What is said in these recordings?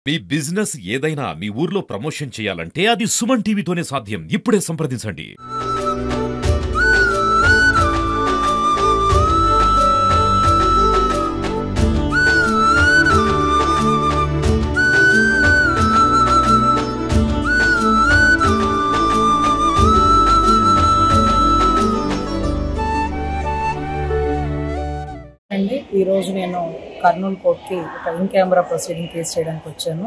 మీ business ఏదైనా మీ ఊర్లో promotion చేయాలంటే అది సుమన్ టీవీతోనే సాధ్యం. ఇప్పుడే సంప్రదించండి. అండి ఈరోజు నేను కర్నూలు కోర్టుకి ఒక ఇన్ కెమెరా ప్రొసీడింగ్ కేసు చేయడానికి వచ్చాను.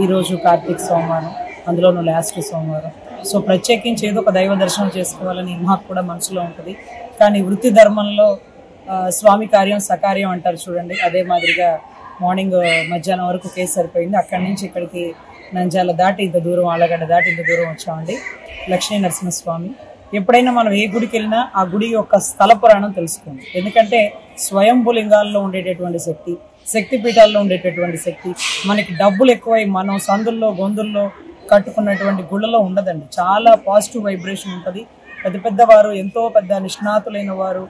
ఈరోజు కార్తీక సోమవారం, అందులోనూ లాస్ట్ సోమవారం. సో ప్రత్యేకించి ఏదో ఒక దైవ దర్శనం చేసుకోవాలని మాకు కూడా మనసులో ఉంటుంది. కానీ వృత్తి ధర్మంలో స్వామి కార్యం సకార్యం అంటారు చూడండి, అదే మాదిరిగా మార్నింగ్ మధ్యాహ్నం వరకు కేసు సరిపోయింది. అక్కడి నుంచి ఇక్కడికి నంజాల దాటి ఇంత దూరం, ఆలగడ్డ దాటి ఇంత దూరం వచ్చామండి. లక్ష్మీ నరసింహస్వామి. ఎప్పుడైనా మనం ఏ గుడికి వెళ్ళినా ఆ గుడి యొక్క స్థల పురాణం తెలుసుకోండి. ఎందుకంటే స్వయంభులింగాల్లో ఉండేటటువంటి శక్తి, శక్తి పీఠాల్లో ఉండేటటువంటి శక్తి మనకి డబ్బులు ఎక్కువై మనం సందుల్లో గొంతుల్లో కట్టుకున్నటువంటి గుళ్ళలో ఉండదండి. చాలా పాజిటివ్ వైబ్రేషన్ ఉంటుంది. పెద్ద పెద్దవారు, ఎంతో పెద్ద నిష్ణాతులైన వారు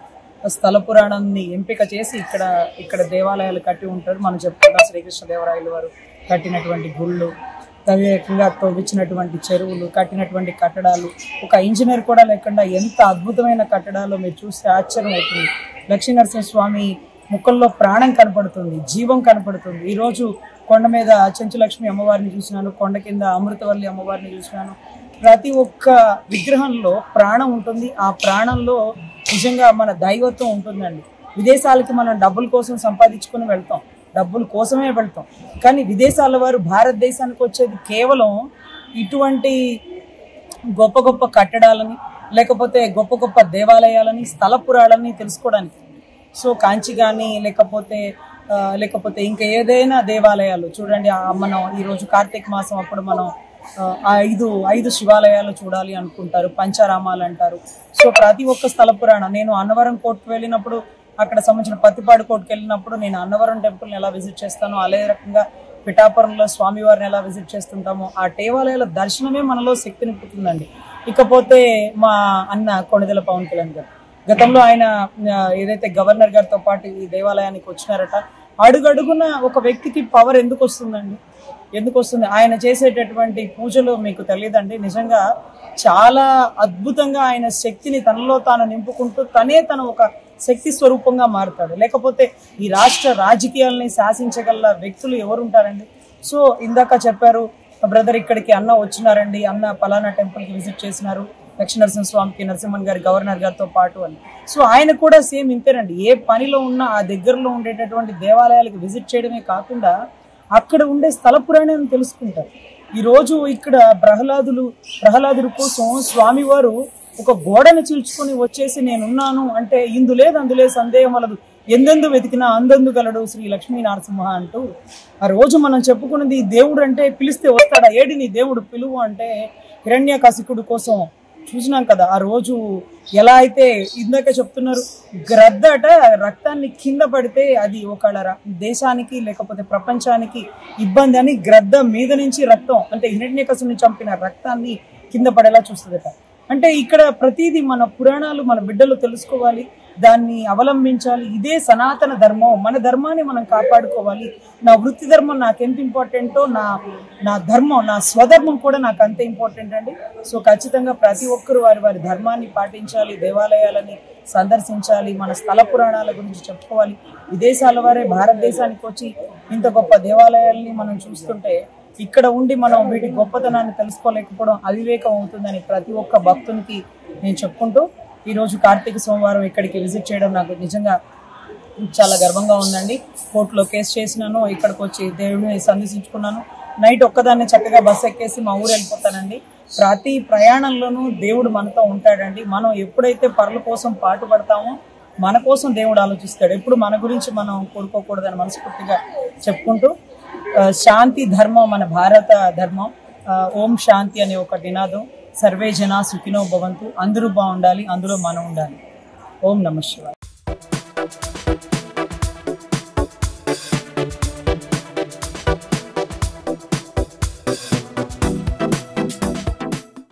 స్థల పురాణాన్ని ఎంపిక చేసి ఇక్కడ దేవాలయాలు కట్టి ఉంటారు. మనం చెప్పుకుంటాం శ్రీకృష్ణదేవరాయలు వారు కట్టినటువంటి గుళ్ళు, తవ్వేకంగా తవ్వించినటువంటి చెరువులు, కట్టినటువంటి కట్టడాలు, ఒక ఇంజనీర్ కూడా లేకుండా ఎంత అద్భుతమైన కట్టడాలు మీరు చూస్తే ఆశ్చర్యం అవుతుంది. లక్ష్మీనరసింహస్వామి ముఖంలో ప్రాణం కనపడుతుంది, జీవం కనపడుతుంది. ఈరోజు కొండ మీద చెంచులక్ష్మి అమ్మవారిని చూసినాను, కొండ కింద అమృతవల్లి అమ్మవారిని చూసినాను. ప్రతి ఒక్క విగ్రహంలో ప్రాణం ఉంటుంది. ఆ ప్రాణంలో నిజంగా మన దైవత్వం ఉంటుందండి. విదేశాలకి మనం డబ్బుల కోసం సంపాదించుకుని వెళ్తాం, డబ్బుల కోసమే వెళ్తాం. కానీ విదేశాల వారు భారతదేశానికి వచ్చేది కేవలం ఇటువంటి గొప్ప గొప్ప కట్టడాలని, లేకపోతే గొప్ప గొప్ప దేవాలయాలని, స్థల పురాణాలని తెలుసుకోవడానికి. సో కాంచి కానీ లేకపోతే ఇంకా ఏదైనా దేవాలయాలు చూడండి. మనం ఈరోజు కార్తీక మాసం అప్పుడు మనం ఐదు శివాలయాలు చూడాలి అనుకుంటారు, పంచారామాలు అంటారు. సో ప్రతి ఒక్క స్థల పురాణం, నేను అన్నవరం కోర్టుకు వెళ్ళినప్పుడు, అక్కడ సంబంధించిన పత్తిపాడు కోర్టుకు వెళ్ళినప్పుడు నేను అన్నవరం టెంపుల్ని ఎలా విజిట్ చేస్తానో, అదే రకంగా పిఠాపురంలో స్వామివారిని ఎలా విజిట్ చేస్తుంటామో, ఆ దేవాలయాల దర్శనమే మనలో శక్తి నింపుతుందండి. ఇకపోతే మా అన్న కొణిదెల పవన్ కళ్యాణ్ గారు, గతంలో ఆయన ఏదైతే గవర్నర్ గారితో పాటు ఈ దేవాలయానికి వచ్చినారట, అడుగడుగున ఒక వ్యక్తికి పవర్ ఎందుకు వస్తుందండి? ఎందుకు వస్తుంది? ఆయన చేసేటటువంటి పూజలు మీకు తెలియదండి. నిజంగా చాలా అద్భుతంగా ఆయన శక్తిని తనలో తాను నింపుకుంటూ తన ఒక శక్తి స్వరూపంగా మారుతాడు. లేకపోతే ఈ రాష్ట్ర రాజకీయాలని శాసించగల వ్యక్తులు ఎవరుంటారండి? సో ఇందాక చెప్పారు బ్రదర్, ఇక్కడికి అన్న వచ్చినారండి, అన్న పలానా టెంపుల్కి విజిట్ చేసినారు, లక్ష్మీ నరసింహస్వామికి, నరసింహన్ గారి గవర్నర్ గారితో పాటు అని. సో ఆయన కూడా సేమ్ ఇంతేనండి. ఏ పనిలో ఉన్నా ఆ దగ్గరలో ఉండేటటువంటి దేవాలయాలకు విజిట్ చేయడమే కాకుండా అక్కడ ఉండే స్థల పురాణాన్ని తెలుసుకుంటారు. ఈరోజు ఇక్కడ ప్రహ్లాదుడు కోసం స్వామివారు ఒక గోడను చీల్చుకొని వచ్చేసి నేనున్నాను అంటే ఇందులేదు అందులే సందేహం వలదు, ఎందెందు వెతికినా అందందు గలడు శ్రీ లక్ష్మీ నరసింహ అంటూ ఆ రోజు మనం చెప్పుకున్నది. దేవుడు అంటే పిలిస్తే వస్తాడా? ఏడి నీ దేవుడు పిలువు అంటే హిరణ్యకశిపుడు కోసం చూసినాం కదా. ఆ రోజు ఎలా అయితే ఇందాక చెప్తున్నారు, గ్రద్దట రక్తాన్ని కింద పడితే అది ఒక దేశానికి లేకపోతే ప్రపంచానికి ఇబ్బంది అని గ్రద్ద మీద నుంచి రక్తం, అంటే హిరణ్యకశిపుని చంపిన రక్తాన్ని కింద పడేలా చూస్తుందట. అంటే ఇక్కడ ప్రతిదీ మన పురాణాలు మన బిడ్డలు తెలుసుకోవాలి, దాన్ని అవలంబించాలి. ఇదే సనాతన ధర్మం. మన ధర్మాన్ని మనం కాపాడుకోవాలి. నా వృత్తి ధర్మం నాకు ఎంత ఇంపార్టెంటో నా ధర్మం, నా స్వధర్మం కూడా నాకు అంతే ఇంపార్టెంట్ అండి. సో ఖచ్చితంగా ప్రతి ఒక్కరు వారి ధర్మాన్ని పాటించాలి, దేవాలయాలని సందర్శించాలి, మన స్థల పురాణాల గురించి చెప్పుకోవాలి. విదేశాల వారే భారతదేశానికి వచ్చి ఇంత గొప్ప దేవాలయాల్ని మనం చూస్తుంటే ఇక్కడ ఉండి మనం వీటి గొప్పతనాన్ని తెలుసుకోలేకపోవడం అవివేకం అవుతుందని ప్రతి ఒక్క భక్తునికి నేను చెప్పుకుంటూ, ఈరోజు కార్తీక సోమవారం ఇక్కడికి విజిట్ చేయడం నాకు నిజంగా చాలా గర్వంగా ఉందండి. కోర్టులో కేసు చేసినాను, ఇక్కడికి వచ్చి దేవుడిని సందర్శించుకున్నాను. నైట్ ఒక్కదాన్ని చక్కగా బస్సు ఎక్కేసి మా ఊరు వెళ్ళిపోతానండి. ప్రతి ప్రయాణంలోనూ దేవుడు మనతో ఉంటాడండి. మనం ఎప్పుడైతే పరుల కోసం పాటుపడతామో మన కోసం దేవుడు ఆలోచిస్తాడు. ఎప్పుడు మన గురించి మనం కోరుకోకూడదని మనస్ఫూర్తిగా చెప్పుకుంటూ, శాంతి ధర్మం మన భారత ధర్మం. ఓం శాంతి అనే ఒక నినాదం. సర్వే జనా సుఖినో భవంతు. అందరూ బాగుండాలి, అందులో మనం ఉండాలి. ఓం నమః శివాయ.